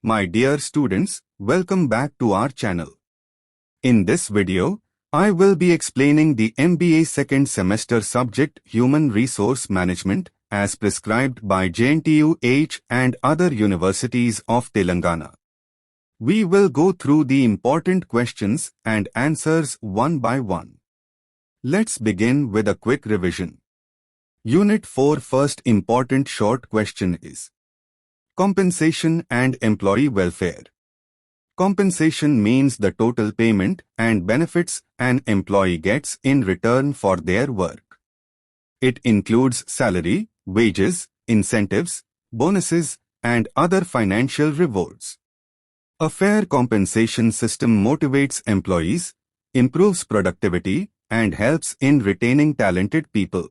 My dear students, welcome back to our channel. In this video, I will be explaining the MBA second semester subject Human Resource Management as prescribed by JNTUH and other universities of Telangana. We will go through the important questions and answers one by one. Let's begin with a quick revision. Unit 4 first important short question is Compensation and Employee Welfare. Compensation means the total payment and benefits an employee gets in return for their work. It includes salary, wages, incentives, bonuses, and other financial rewards. A fair compensation system motivates employees, improves productivity, and helps in retaining talented people.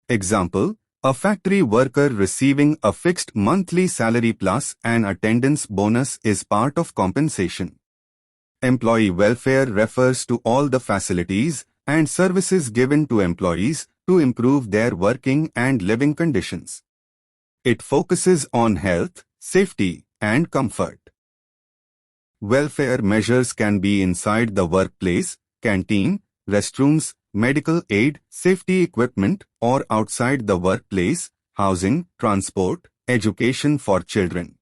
Example: a factory worker receiving a fixed monthly salary plus an attendance bonus is part of compensation. Employee welfare refers to all the facilities and services given to employees to improve their working and living conditions. It focuses on health, safety, and comfort. Welfare measures can be inside the workplace, canteen, restrooms, medical aid, safety equipment, or outside the workplace, housing, transport, education for children.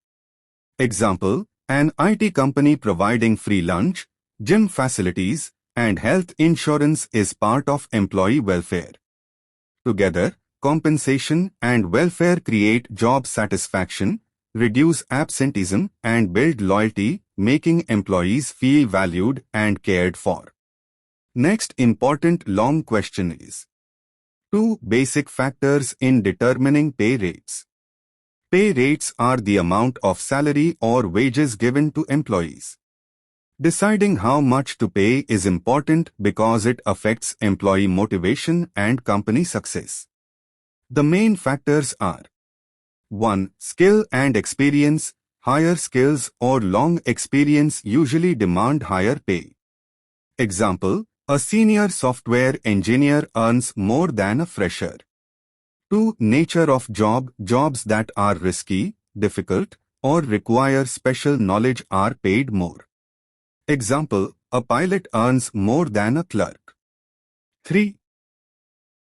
Example: an IT company providing free lunch, gym facilities, and health insurance is part of employee welfare. Together, compensation and welfare create job satisfaction, reduce absenteeism, and build loyalty, making employees feel valued and cared for. Next important long question is: 2 basic factors in determining pay rates. Pay rates are the amount of salary or wages given to employees. Deciding how much to pay is important because it affects employee motivation and company success. The main factors are: 1. Skill and experience. Higher skills or long experience usually demand higher pay. Example: a senior software engineer earns more than a fresher. 2. Nature of job. Jobs that are risky, difficult, or require special knowledge are paid more. Example: a pilot earns more than a clerk. 3.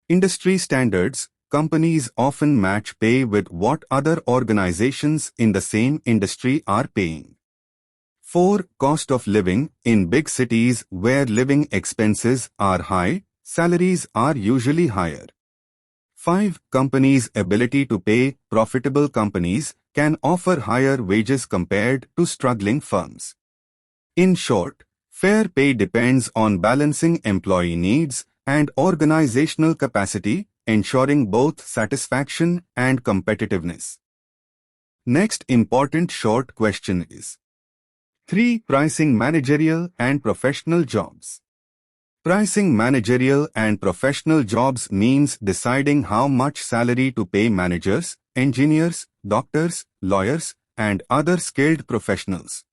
Industry standards. Companies often match pay with what other organizations in the same industry are paying. 4. Cost of living. In big cities where living expenses are high, salaries are usually higher. 5. Companies' ability to pay. Profitable companies can offer higher wages compared to struggling firms. In short, fair pay depends on balancing employee needs and organizational capacity, ensuring both satisfaction and competitiveness. Next important short question is 3. Pricing managerial and professional jobs. Pricing managerial and professional jobs means deciding how much salary to pay managers, engineers, doctors, lawyers, and other skilled professionals.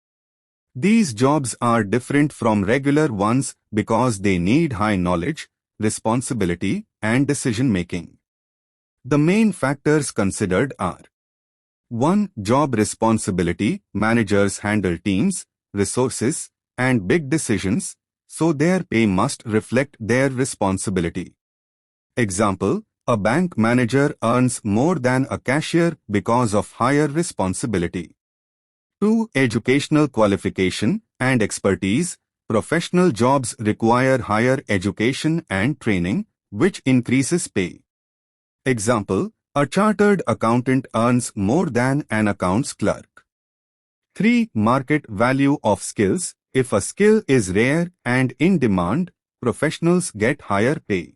These jobs are different from regular ones because they need high knowledge, responsibility, and decision-making. The main factors considered are: 1. Job responsibility. Managers handle teams, resources, and big decisions, so their pay must reflect their responsibility. Example: a bank manager earns more than a cashier because of higher responsibility. 2. Educational qualification and expertise. Professional jobs require higher education and training, which increases pay. Example: a chartered accountant earns more than an accounts clerk. 3. Market value of skills. If a skill is rare and in demand, professionals get higher pay.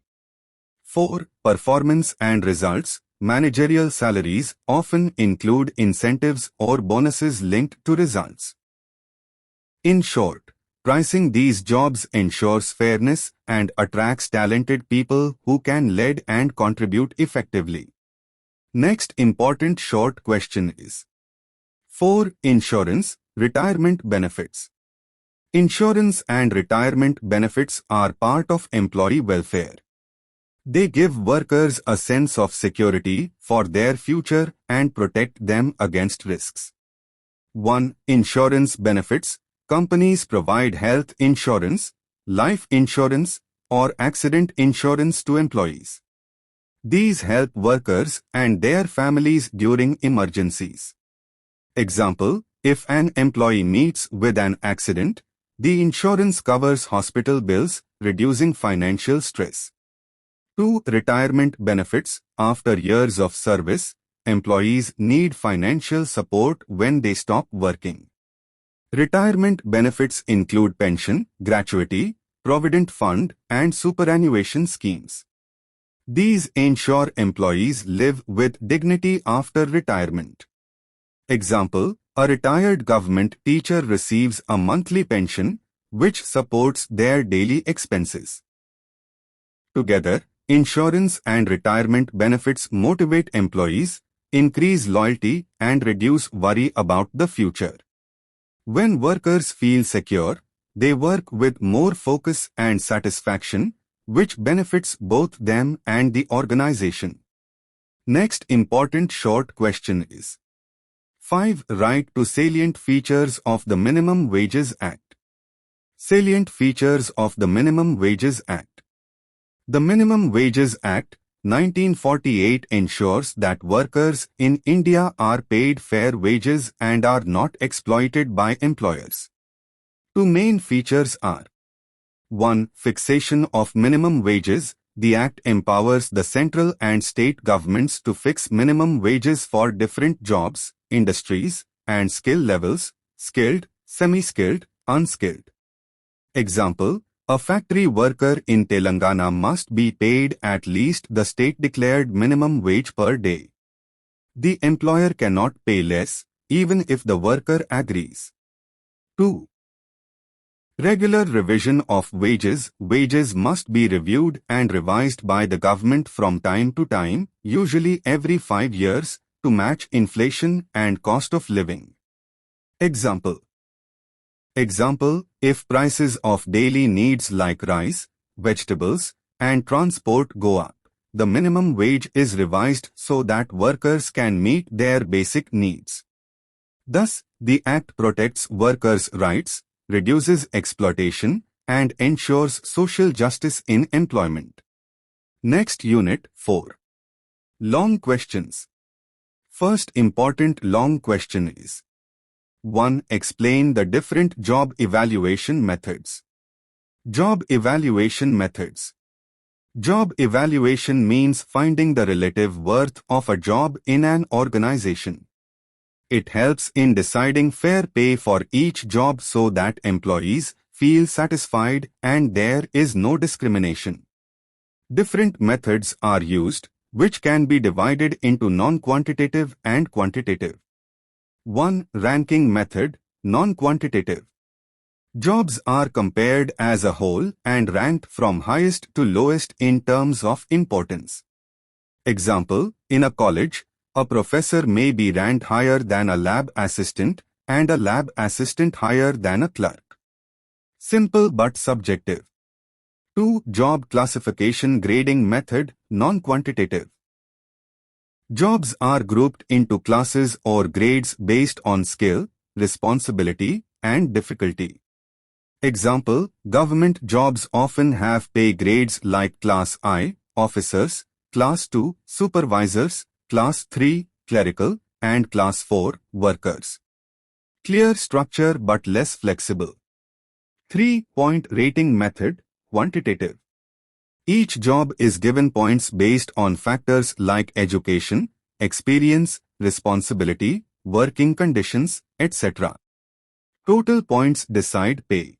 4. Performance and results. Managerial salaries often include incentives or bonuses linked to results. In short, pricing these jobs ensures fairness and attracts talented people who can lead and contribute effectively. Next important short question is 4. Insurance, retirement benefits. Insurance and retirement benefits are part of employee welfare. They give workers a sense of security for their future and protect them against risks. 1. Insurance benefits. Companies provide health insurance, life insurance, or accident insurance to employees. These help workers and their families during emergencies. Example, if an employee meets with an accident, the insurance covers hospital bills, reducing financial stress. 2. Retirement benefits. After years of service, employees need financial support when they stop working. Retirement benefits include pension, gratuity, provident fund, and superannuation schemes. These ensure employees live with dignity after retirement. Example, a retired government teacher receives a monthly pension, which supports their daily expenses. Together, insurance and retirement benefits motivate employees, increase loyalty, and reduce worry about the future. When workers feel secure, they work with more focus and satisfaction, which benefits both them and the organization. Next important short question is 5. Write to salient features of the Minimum Wages Act. Salient features of the Minimum Wages Act. The Minimum Wages Act, 1948 ensures that workers in India are paid fair wages and are not exploited by employers. Two main features are 1. Fixation of minimum wages. The Act empowers the central and state governments to fix minimum wages for different jobs, industries, and skill levels: skilled, semi-skilled, unskilled. Example, a factory worker in Telangana must be paid at least the state-declared minimum wage per day. The employer cannot pay less, even if the worker agrees. 2. Regular revision of wages. Wages must be reviewed and revised by the government from time to time, usually every 5 years, to match inflation and cost of living. Example, if prices of daily needs like rice, vegetables, and transport go up, the minimum wage is revised so that workers can meet their basic needs. Thus, the Act protects workers' rights, reduces exploitation, and ensures social justice in employment. Next unit 4. Long questions. First important long question is 1. Explain the different job evaluation methods. Job evaluation methods. Job evaluation means finding the relative worth of a job in an organization. It helps in deciding fair pay for each job so that employees feel satisfied and there is no discrimination. Different methods are used, which can be divided into non-quantitative and quantitative. 1. Ranking method, non-quantitative. Jobs are compared as a whole and ranked from highest to lowest in terms of importance. Example, in a college, a professor may be ranked higher than a lab assistant and a lab assistant higher than a clerk. Simple but subjective. 2. Job classification grading method, non-quantitative. Jobs are grouped into classes or grades based on skill, responsibility, and difficulty. Example, government jobs often have pay grades like Class I, officers, Class 2, supervisors, Class 3, clerical, and Class 4, workers. Clear structure but less flexible. 3-point rating method, quantitative. Each job is given points based on factors like education, experience, responsibility, working conditions, etc. Total points decide pay.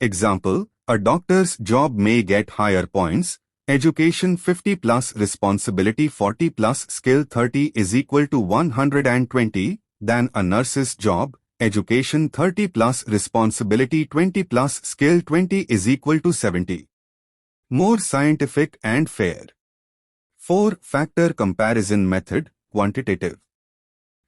Example, a doctor's job may get higher points, education 50 plus responsibility 40 plus skill 30 is equal to 120, than a nurse's job, education 30 plus responsibility 20 plus skill 20 is equal to 70. More scientific and fair. 4. Factor comparison method, quantitative.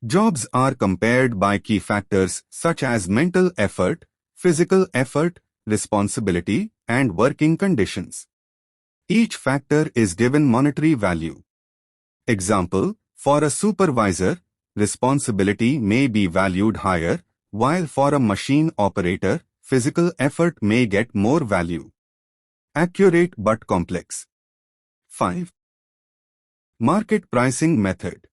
Jobs are compared by key factors such as mental effort, physical effort, responsibility, and working conditions. Each factor is given monetary value. Example, for a supervisor, responsibility may be valued higher, while for a machine operator, physical effort may get more value. Accurate but complex. 5. Market pricing method.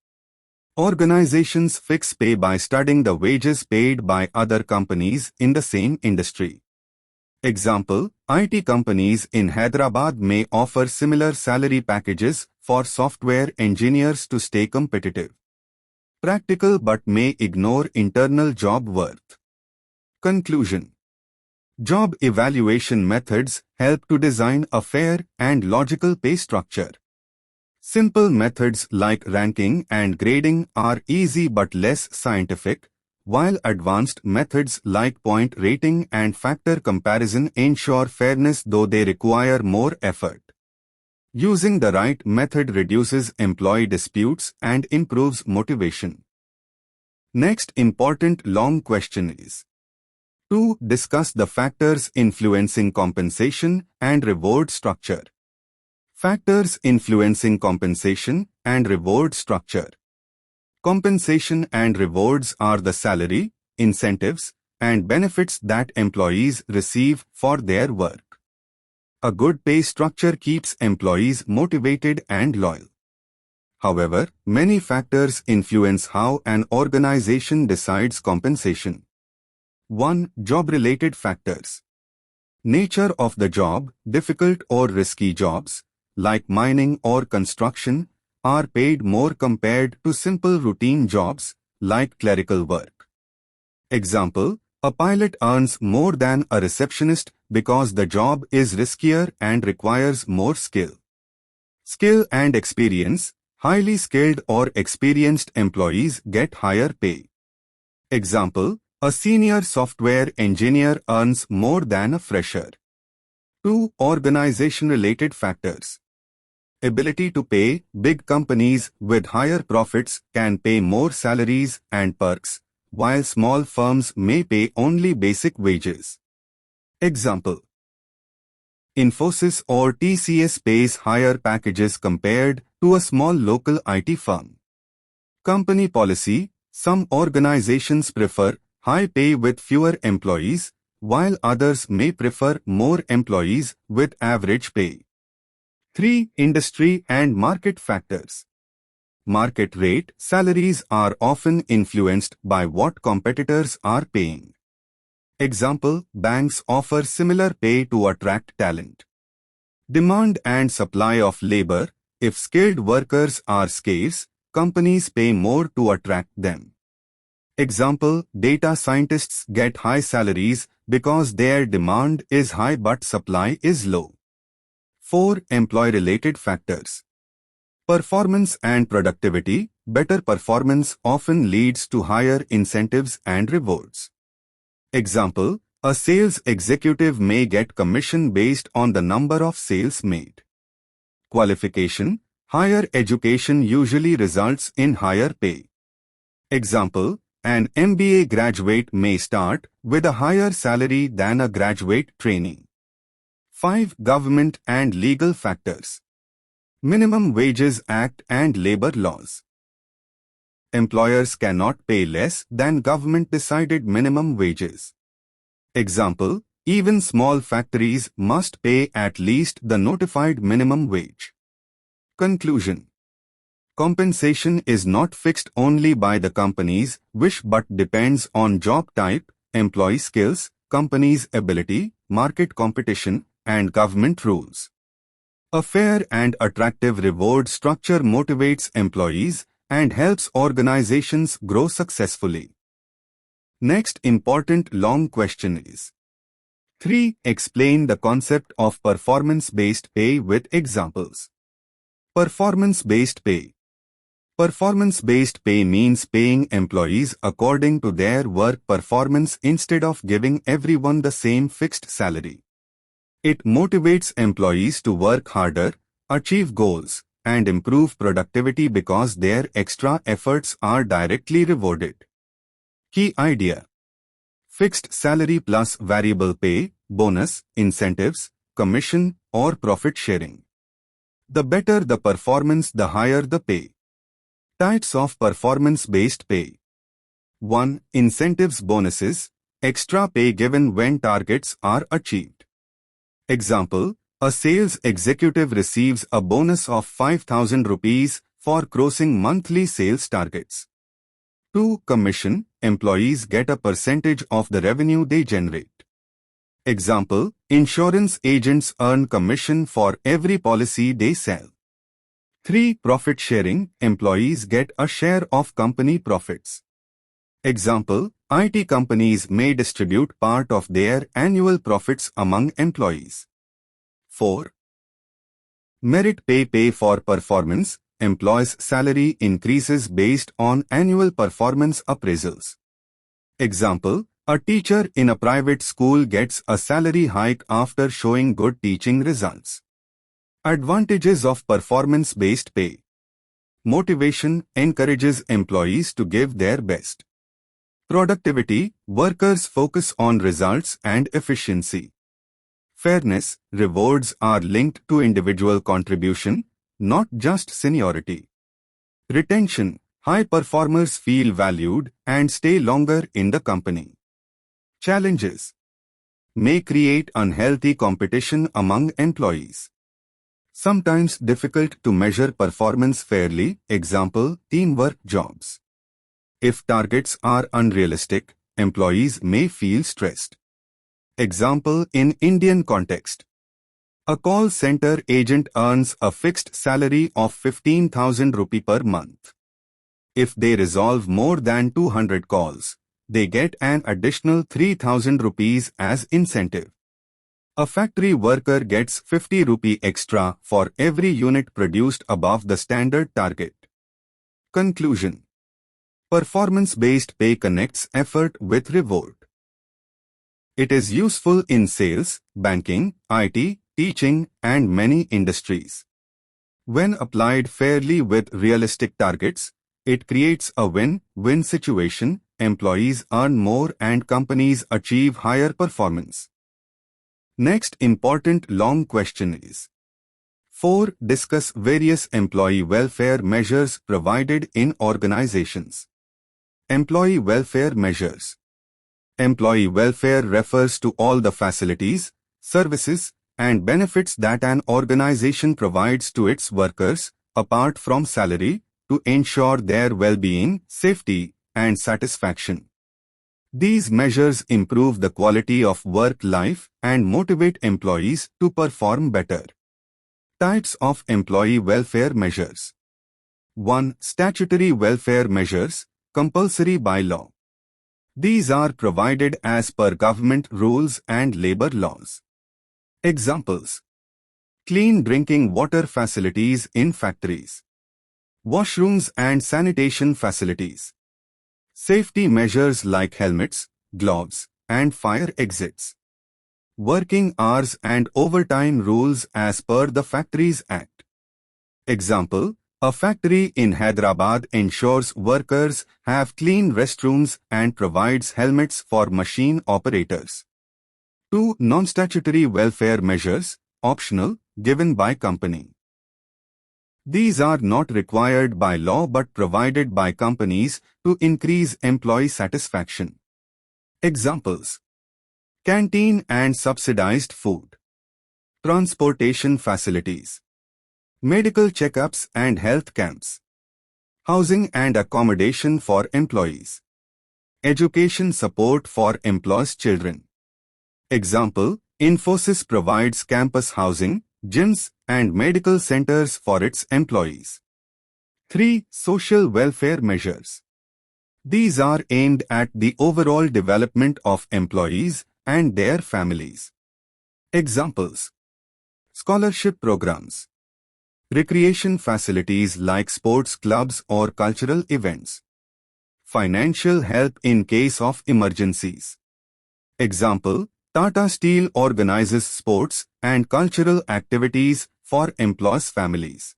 Organizations fix pay by studying the wages paid by other companies in the same industry. Example, IT companies in Hyderabad may offer similar salary packages for software engineers to stay competitive. Practical but may ignore internal job worth. Conclusion. Job evaluation methods help to design a fair and logical pay structure. Simple methods like ranking and grading are easy but less scientific, while advanced methods like point rating and factor comparison ensure fairness though they require more effort. Using the right method reduces employee disputes and improves motivation. Next important long question is: 2. Discuss the factors influencing compensation and reward structure. Factors influencing compensation and reward structure. Compensation and rewards are the salary, incentives, and benefits that employees receive for their work. A good pay structure keeps employees motivated and loyal. However, many factors influence how an organization decides compensation. 1. Job-related factors. Nature of the job. Difficult or risky jobs, like mining or construction, are paid more compared to simple routine jobs, like clerical work. Example, a pilot earns more than a receptionist because the job is riskier and requires more skill. Skill and experience. Highly skilled or experienced employees get higher pay. Example, a senior software engineer earns more than a fresher. 2. Organization-related factors. Ability to pay. Big companies with higher profits can pay more salaries and perks, while small firms may pay only basic wages. Example, Infosys or TCS pays higher packages compared to a small local IT firm. Company policy. Some organizations prefer high pay with fewer employees, while others may prefer more employees with average pay. 3. Industry and market factors. Market rate. Salaries are often influenced by what competitors are paying. Example, banks offer similar pay to attract talent. Demand and supply of labor. If skilled workers are scarce, companies pay more to attract them. Example, data scientists get high salaries because their demand is high but supply is low. 4. Employee-related factors. Performance and productivity. Better performance often leads to higher incentives and rewards. Example, a sales executive may get commission based on the number of sales made. Qualification. Higher education usually results in higher pay. Example, an MBA graduate may start with a higher salary than a graduate trainee. 5. Government and legal factors. Minimum Wages Act and labor laws. Employers cannot pay less than government-decided minimum wages. Example, even small factories must pay at least the notified minimum wage. Conclusion. Compensation is not fixed only by the company's wish but depends on job type, employee skills, company's ability, market competition, and government rules. A fair and attractive reward structure motivates employees and helps organizations grow successfully. Next important long question is: 3. Explain the concept of performance-based pay with examples. Performance-based pay. Performance-based pay means paying employees according to their work performance instead of giving everyone the same fixed salary. It motivates employees to work harder, achieve goals, and improve productivity because their extra efforts are directly rewarded. Key idea: fixed salary plus variable pay, bonus, incentives, commission, or profit sharing. The better the performance, the higher the pay. Types of performance-based pay. 1. Incentives bonuses, extra pay given when targets are achieved. Example, a sales executive receives a bonus of 5,000 rupees for crossing monthly sales targets. 2. Commission, employees get a percentage of the revenue they generate. Example, insurance agents earn commission for every policy they sell. 3. Profit sharing, employees get a share of company profits. Example, IT companies may distribute part of their annual profits among employees. 4. Merit pay for performance, employees' salary increases based on annual performance appraisals. Example, a teacher in a private school gets a salary hike after showing good teaching results. Advantages of performance-based pay. Motivation encourages employees to give their best. Productivity, workers focus on results and efficiency. Fairness, rewards are linked to individual contribution, not just seniority. Retention, high performers feel valued and stay longer in the company. Challenges may create unhealthy competition among employees. Sometimes difficult to measure performance fairly, example, teamwork jobs. If targets are unrealistic, employees may feel stressed. Example in Indian context. A call center agent earns a fixed salary of 15,000 rupee per month. If they resolve more than 200 calls, they get an additional 3,000 rupees as incentive. A factory worker gets 50 rupee extra for every unit produced above the standard target. Conclusion. Performance-based pay connects effort with reward. It is useful in sales, banking, IT, teaching, and many industries. When applied fairly with realistic targets, it creates a win-win situation. Employees earn more and companies achieve higher performance. Next important long question is 4. Discuss various employee welfare measures provided in organizations. Employee welfare measures. Employee welfare refers to all the facilities, services, and benefits that an organization provides to its workers, apart from salary, to ensure their well-being, safety, and satisfaction. These measures improve the quality of work life and motivate employees to perform better. Types of employee welfare measures. 1. Statutory welfare measures, compulsory by law. These are provided as per government rules and labor laws. Examples: clean drinking water facilities in factories, washrooms and sanitation facilities, safety measures like helmets, gloves, and fire exits, working hours and overtime rules as per the Factories Act. Example: a factory in Hyderabad ensures workers have clean restrooms and provides helmets for machine operators. 2. Non-statutory welfare measures, optional, given by company. These are not required by law but provided by companies to increase employee satisfaction. Examples: canteen and subsidized food, transportation facilities, medical checkups and health camps, housing and accommodation for employees, education support for employees' children. Example: Infosys provides campus housing, gyms, and medical centers for its employees. 3. Social welfare measures. These are aimed at the overall development of employees and their families. Examples: scholarship programs, recreation facilities like sports clubs or cultural events, financial help in case of emergencies. Example: Tata Steel organizes sports and cultural activities for employees' families.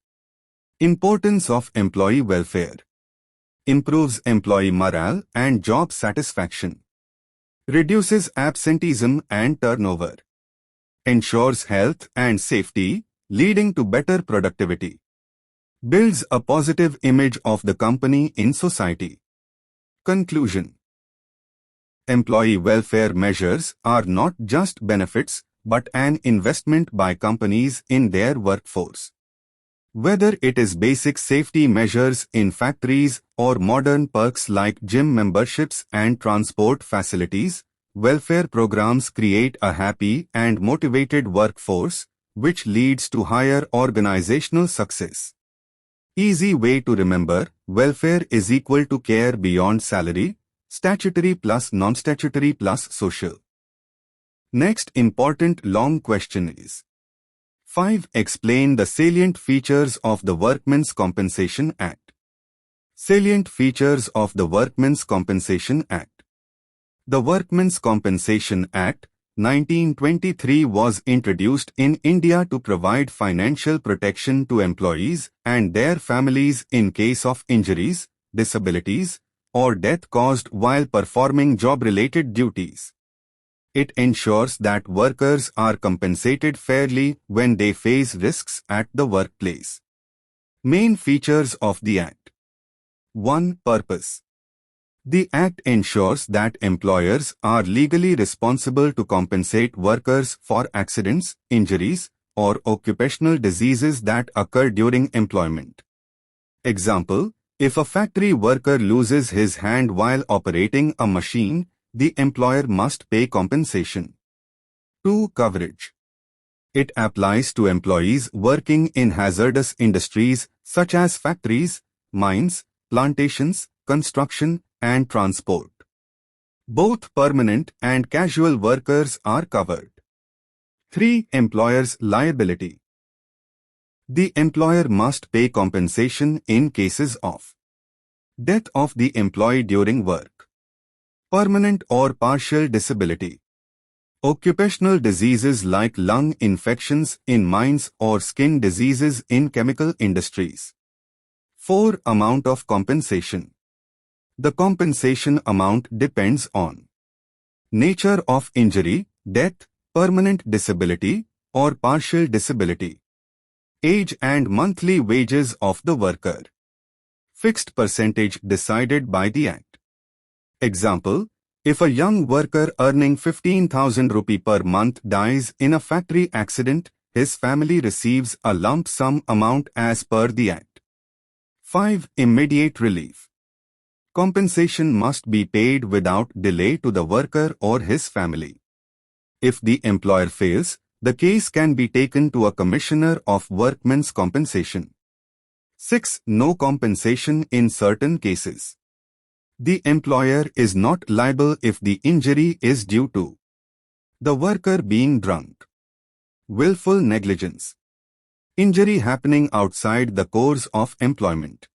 Importance of employee welfare: improves employee morale and job satisfaction, reduces absenteeism and turnover, ensures health and safety, leading to better productivity. builds a positive image of the company in society. Conclusion. Employee welfare measures are not just benefits but an investment by companies in their workforce. Whether it is basic safety measures in factories or modern perks like gym memberships and transport facilities, welfare programs create a happy and motivated workforce, which leads to higher organizational success. Easy way to remember: welfare is equal to care beyond salary, statutory plus non-statutory plus social. Next important long question is 5. Explain the salient features of the Workmen's Compensation Act. Salient features of the Workmen's Compensation Act. The Workmen's Compensation Act, 1923 was introduced in India to provide financial protection to employees and their families in case of injuries, disabilities, or death caused while performing job-related duties. It ensures that workers are compensated fairly when they face risks at the workplace. Main features of the Act. 1. Purpose. The Act ensures that employers are legally responsible to compensate workers for accidents, injuries, or occupational diseases that occur during employment. Example: if a factory worker loses his hand while operating a machine, the employer must pay compensation. 2. Coverage. It applies to employees working in hazardous industries such as factories, mines, plantations, construction, and transport. Both permanent and casual workers are covered. 3. Employer's liability. The employer must pay compensation in cases of death of the employee during work, permanent or partial disability, occupational diseases like lung infections in mines or skin diseases in chemical industries. 4. Amount of compensation. The compensation amount depends on nature of injury, death, permanent disability, or partial disability, age and monthly wages of the worker. Fixed percentage decided by the Act. Example: if a young worker earning 15,000 rupee per month dies in a factory accident, his family receives a lump sum amount as per the Act. 5. Immediate relief. Compensation must be paid without delay to the worker or his family. If the employer fails, the case can be taken to a commissioner of workmen's compensation. 6. No compensation in certain cases. The employer is not liable if the injury is due to the worker being drunk, willful negligence, injury happening outside the course of employment.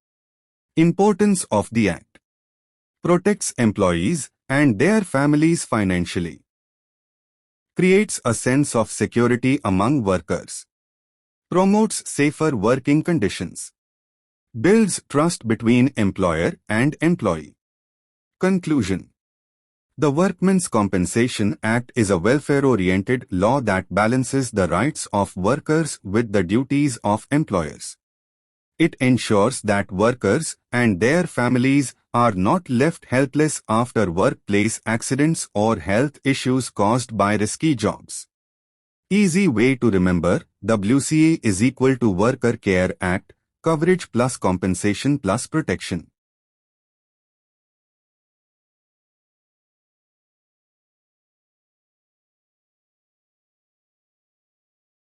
Importance of the Act. Protects employees and their families financially. Creates a sense of security among workers. Promotes safer working conditions. Builds trust between employer and employee. Conclusion. The Workmen's Compensation Act is a welfare-oriented law that balances the rights of workers with the duties of employers. It ensures that workers and their families are not left helpless after workplace accidents or health issues caused by risky jobs. Easy way to remember: WCA is equal to Worker Care Act, coverage plus compensation plus protection.